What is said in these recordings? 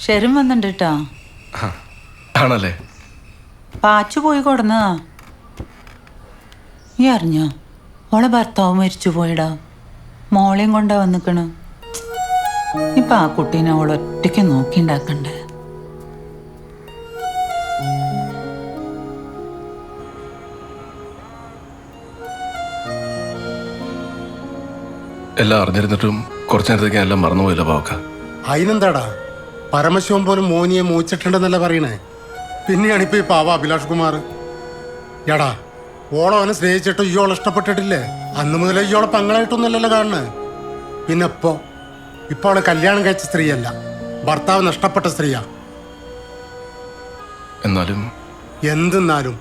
ഷെറിൻ വന്നിട്ടുണ്ട് കേട്ടോ. ആണല്ലേ? പാച്ചു പോയി കൊടുന്നതാ. നീ അറിഞ്ഞോ ഓളെ ഭർത്താവ് മരിച്ചു പോയിടാ. മോളെയും കൊണ്ടാ വന്നിക്കണ്. ഇപ്പൊ ആ കുട്ടീനെ അവളൊറ്റയ്ക്ക് നോക്കിണ്ടാക്കണ്ടേ. എല്ലാം അറിഞ്ഞിരുന്നിട്ടും കുറച്ചു നേരത്തേക്ക് എല്ലാം മറന്നുപോയില്ല പാവക്ക. അതിനെന്താടാ, പരമശിവൻ പോലും മോനിയെ മോഹിച്ചിട്ടുണ്ടെന്നല്ല പറയണേ. പിന്നെയാണ് ഇപ്പൊ ഈ പാവ അഭിലാഷ് കുമാർ. എടാ, ഓളോ അവനെ സ്നേഹിച്ചിട്ട് ഇയോളെ ഇഷ്ടപ്പെട്ടിട്ടില്ലേ? അന്ന് മുതലേ ഇയോളെ പങ്കളായിട്ടൊന്നുമല്ലല്ലോ കാണുന്നത്. പിന്നെ ഇപ്പൊ അവള് കല്യാണം കഴിച്ച സ്ത്രീയല്ല, ഭർത്താവ് നഷ്ടപ്പെട്ട സ്ത്രീയാ. എന്തെന്നാലും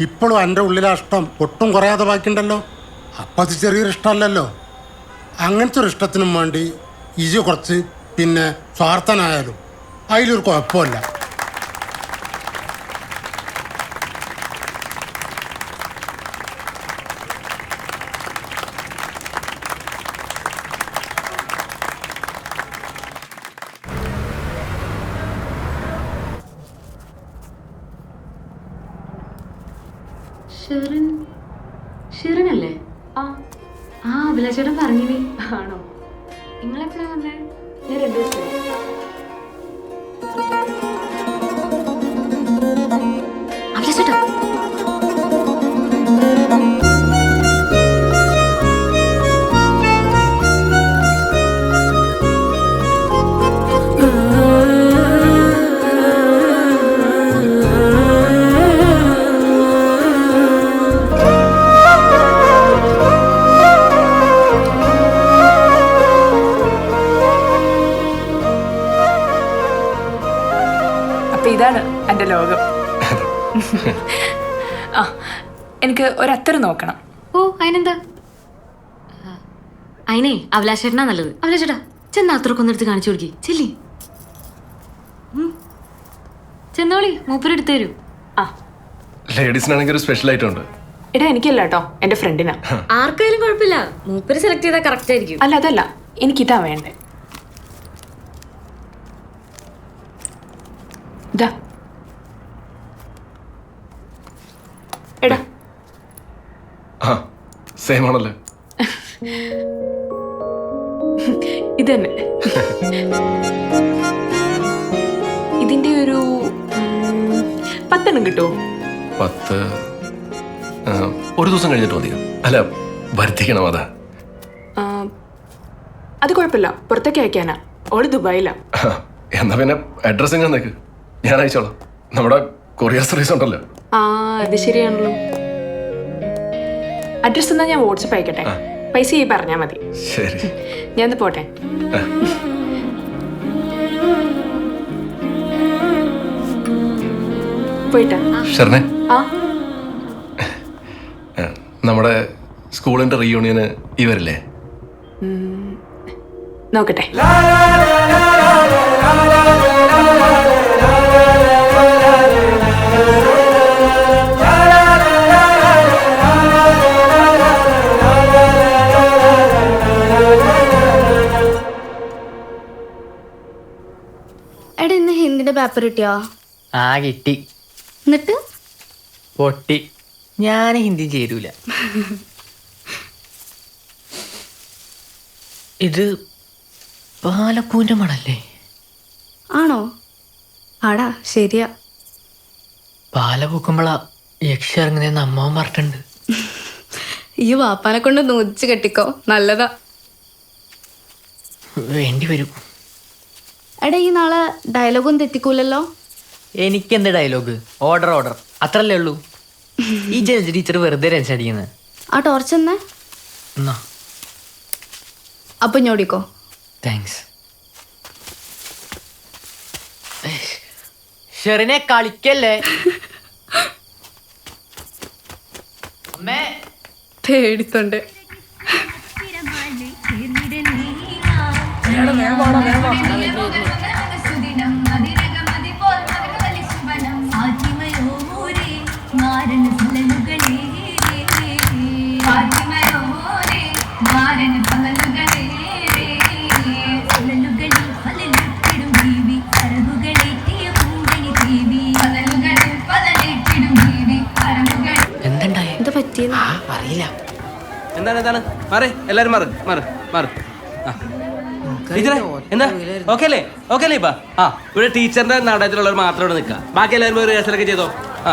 ഇപ്പോഴും എൻ്റെ ഉള്ളിലെ ഇഷ്ടം ഒട്ടും കുറയാതെ ബാക്കിയുണ്ടല്ലോ. അപ്പം അത് ചെറിയൊരു ഇഷ്ടമല്ലല്ലോ. അങ്ങനത്തെ ഒരു ഇഷ്ടത്തിനും വേണ്ടി ഇജ് കുറച്ച് പിന്നെ സ്വാർത്ഥനായാലും അതിലൊരു കുഴപ്പമില്ല. ഷിറിനല്ലേ? അഭിലാഷേട്ടൻ പറഞ്ഞിനി. ആണോ? നിങ്ങളെപ്പോഴാ വന്നേ? ഞാൻ 2 ദിവസം. അഭിലാഷേട്ടാ, ഇതാണ് എൻ്റെ ലോകം. എനിക്ക് ഒരത്തരം നോക്കണം. ഓ, അതിനെന്താ? അതിനെ അഭിലാഷേട്ടനാ നല്ലത്. അഭിലാഷേട്ടാ, ചെന്ന അത്രക്കൊന്നെടുത്ത് കാണിച്ചു കൊടുക്കി. ചെല്ലി ചെന്നോളി, മൂപ്പരെടുത്ത് തരൂ. ലേഡീസിനാണെങ്കിൽ ഒരു സ്പെഷ്യൽ ഐറ്റം ഉണ്ട്. എടാ, എനിക്കല്ല കേട്ടോ, എൻ്റെ ഫ്രണ്ടിനാ. ആർക്കായാലും കുഴപ്പമില്ല, മൂപ്പര് സെലക്ട് ചെയ്താൽ കറക്റ്റ് ആയിരിക്കും. അല്ല, അതല്ല, എനിക്കിതാ വേണ്ടേ. എടാ, സെയിം ആണല്ലേ? ഇതന്നെ. ഇതിന്റെ ഒരു 10 കിട്ടുമോ? 10 ഒരു ദിവസം കഴിഞ്ഞിട്ട് മതിയോ? അല്ല, വരുത്തിക്കണം. അതാ അത് കുഴപ്പമില്ല, പുറത്തേക്ക് അയക്കാനാ. ഓള് ദുബായിലാ. എന്നാ പിന്നെ അഡ്രസ് എങ്ങനെ നിനക്ക്? ഞാൻ അയച്ചോളാം. നമ്മുടെ കൊറിയർ സർവീസ് ഉണ്ടല്ലോ. അത് ശരിയാണല്ലോ. അഡ്രസ് എന്നാ ഞാൻ വാട്സപ്പ് അയക്കട്ടെ. പൈസ ഈ പറഞ്ഞാൽ മതി. ശരി, ഞാൻ പോട്ടെ. പോയിട്ടാ ഷെറിനെ, നമ്മുടെ സ്കൂളിന്റെ റീയൂണിയന് ഇവരില്ലേ? നോക്കട്ടെ. എടാ, ഇന്ന് ഹിന്ദിന്റെ പേപ്പർ കിട്ടിയോ? കിട്ടി. എന്നിട്ട് പൊട്ടി. ഞാൻ ഹിന്ദി ചേരൂല. ഇത് പാലപ്പൂന്റെ മണല്ലേ? ആണോ? ആടാ, ശരിയാ. പാല പൂക്കുമ്പോളാ യക്ഷ ഇറങ്ങുന്നതെന്ന് അമ്മാവൻ പറഞ്ഞിട്ടുണ്ട്. ഈ വാപ്പാനെ കൊണ്ട് നൂച്ച് കെട്ടിക്കോ, നല്ലതാ. വേണ്ടി വരും. എടാ, ഈ നാളെ ഡയലോഗൊന്നും തെറ്റിക്കൂലല്ലോ? എനിക്കെന്ത് ഡയലോഗ്? ഓർഡർ ഓർഡർ, അത്രല്ലേ ഉള്ളൂ. ഈ ജഡ്ജ് ടീച്ചർ വെറുതെ രസടിക്കുന്നത്. ആ ടോർച്ച് എന്നേ. എന്നാ അപ്പൊ ഞോടിക്കോ. താങ്ക്സ്. ഷെറിനെ കളിക്കല്ലേ. പേടിത്തോണ്ട്. മാരൻ എന്താണ് മാറി എല്ലാരും മാറ് മാറ് മാറ് ആ ടീച്ചറെ എന്താ ഓക്കെ അല്ലേ ഇപ്പൊ ആ ഇവിടെ ടീച്ചറിന്റെ നാടകത്തിലുള്ളവർ മാത്രം ഇവിടെ നിൽക്കുക ബാക്കി എല്ലാവരും പോയി റിഹേഴ്സലൊക്കെ ചെയ്തോ ആ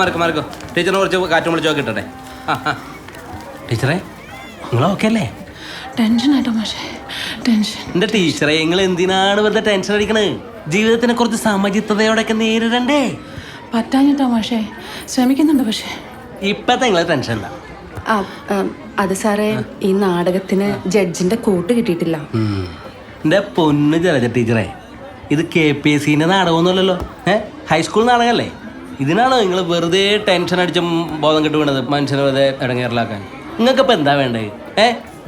മാർക്കോ ടീച്ചറിനെ കുറച്ച് കാറ്റും വിളിച്ചോ കിട്ടട്ടെ ആ ടീച്ചറെ നിങ്ങൾ ഓക്കെ അല്ലേ ടെൻഷനായിട്ടോ മാഷേ ടെൻഷൻ. എന്റെ ടീച്ചറെ നിങ്ങൾ എന്തിനാണ് വെറുതെ ടെൻഷൻ അടിക്കണത്? ജീവിതത്തിനെ കുറച്ച് സമചിത്തതയോടെയൊക്കെ നേരിടണ്ടേ? പറ്റാഞ്ഞിട്ടോ മാഷേ, ശ്രമിക്കുന്നുണ്ട്. പക്ഷേ ഇപ്പത്തെ നിങ്ങളെ ടെൻഷൻ എന്താ? അത് സാറേ, ഈ നാടകത്തിന് ജഡ്ജിന്റെ കൂട്ട് കിട്ടിയിട്ടില്ല. എന്റെ പൊന്ന് ജലജ ടീച്ചറെ, ഇത് KPSC നാടകമൊന്നുമല്ലല്ലോ, ഹൈസ്കൂൾ നാടകമല്ലേ. ഇതിനാണോ നിങ്ങൾ വെറുതെ ടെൻഷൻ അടിച്ചും ബോധം കെട്ട് വീണത് മനുഷ്യനെ വെറുതെ ഇടങ്ങേറിലാക്കാൻ? നിങ്ങൾക്കിപ്പോൾ എന്താ വേണ്ടത്?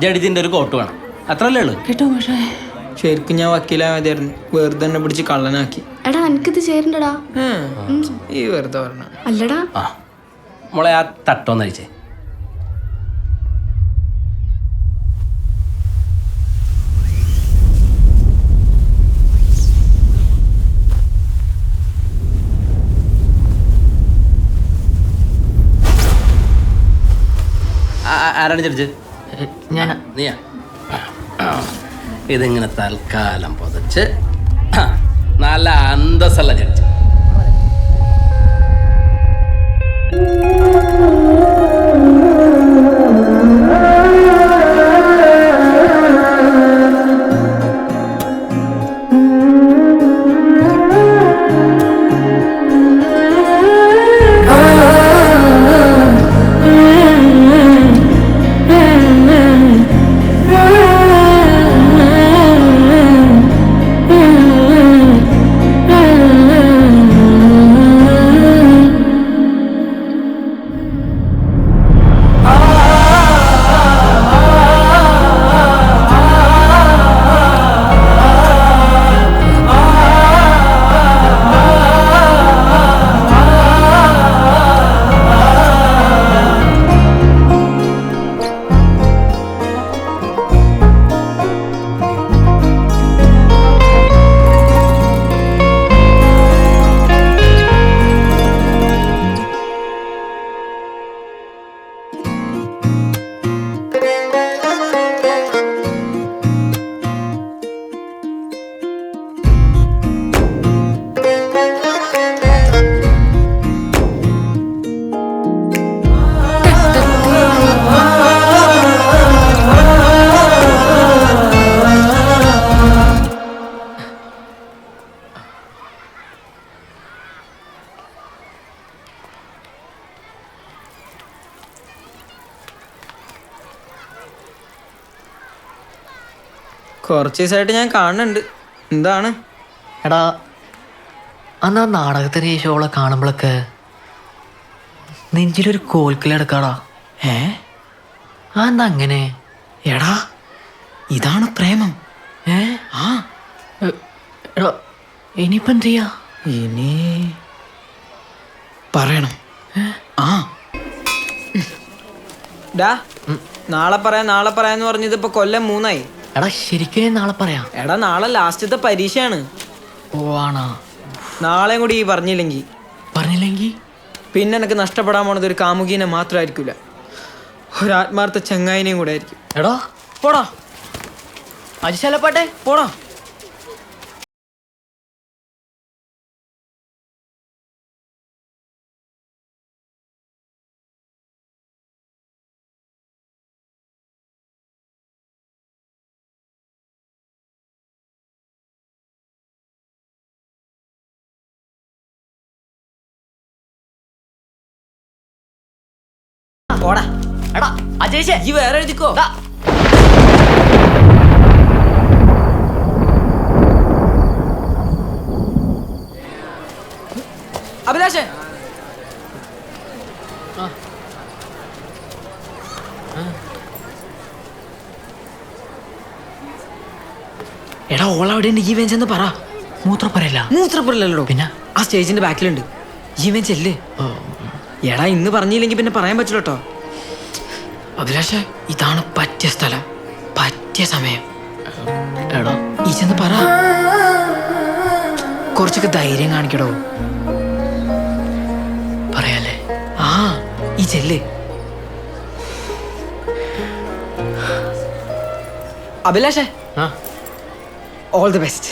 ജഡ്ജിന്റെ ഒരു കോട്ട് വേണം, അത്രല്ലേ ഉള്ളൂ. കേട്ടോ മാഷേ, ശരിക്കും ഞാൻ വക്കീലായ മതിയായിരുന്നു, വെറുതെ തന്നെ പിടിച്ച് കള്ളനാക്കി. എടാ എനിക്കിത് ചേരണ്ടടാ. ഈ വെറുതെ പറഞ്ഞ അല്ലടാ. ആ മോളെ ആ തട്ടോന്ന് അയച്ചേ. ആരാണ് ജഡ്ജ്? ഞാനാ. നീയാ? ഇതിങ്ങനെ തൽക്കാലം പൊതച്ച് നല്ല അന്തസ്സുള്ള ജഡ്ജ്. കുറച്ച് ദിവസമായിട്ട് ഞാൻ കാണുന്നുണ്ട്. എന്താണ്? എടാ, അന്ന് ആ നാടകത്തിന് ശേഷം അവളെ കാണുമ്പോഴൊക്കെ നെഞ്ചിലൊരു കോൽക്കിലെടുക്കാടാ. എന്താ അങ്ങനെ? എടാ, ഇതാണ് പ്രേമം. ആ എടാ, ഇനിയിപ്പോൾ എന്ത് ചെയ്യാ? ഇനി പറയണം. ഡാ, നാളെ പറയാന്ന് പറഞ്ഞത് ഇപ്പൊ കൊല്ലം 3ആയി. എടാ, ശരിക്കും നാളെ പറയാം. എടാ, നാളെ ലാസ്റ്റത്തെ പരീക്ഷയാണ്. ഓ ആണോ? നാളെയും കൂടി പറഞ്ഞില്ലെങ്കിൽ പിന്നെ എനിക്ക് നഷ്ടപ്പെടാൻ പോണത് ഒരു കാമുകീനെ മാത്രമായിരിക്കില്ല, ഒരു ആത്മാർത്ഥ ചങ്ങായിനെയും കൂടെ ആയിരിക്കും. എടാ പോടാ, അജിശാലപ്പാട്ടെ പോടാ. പോടാ. എടാ അജയ്ശേ, ഈ വേറെ എഴുതിക്കോ. അഭിലാഷേ, എടാ ഓളവിടെ ഉണ്ട്, ഈ വെഞ്ചെന്ന് പറ. മൂത്രപ്പുരല്ലോ, പിന്നെ ആ സ്റ്റേജിന്റെ ബാക്കിലുണ്ട്. ഈ വെഞ്ച് അല്ലേ? എടാ, ഇന്ന് പറഞ്ഞില്ലെങ്കിൽ പിന്നെ പറയാൻ പറ്റില്ല കേട്ടോ. അഭിലാഷ, ഇതാണ് പറ്റിയ സ്ഥലം, പറ്റിയ സമയം. എടാ ഈ ചെന്ന് പറ, കുറച്ചൊക്കെ ധൈര്യം കാണിക്കടോ. പറയാലേ? ഈ ചെല്ല്. അഭിലാഷേ ആ ഓൾ ദി ബെസ്റ്റ്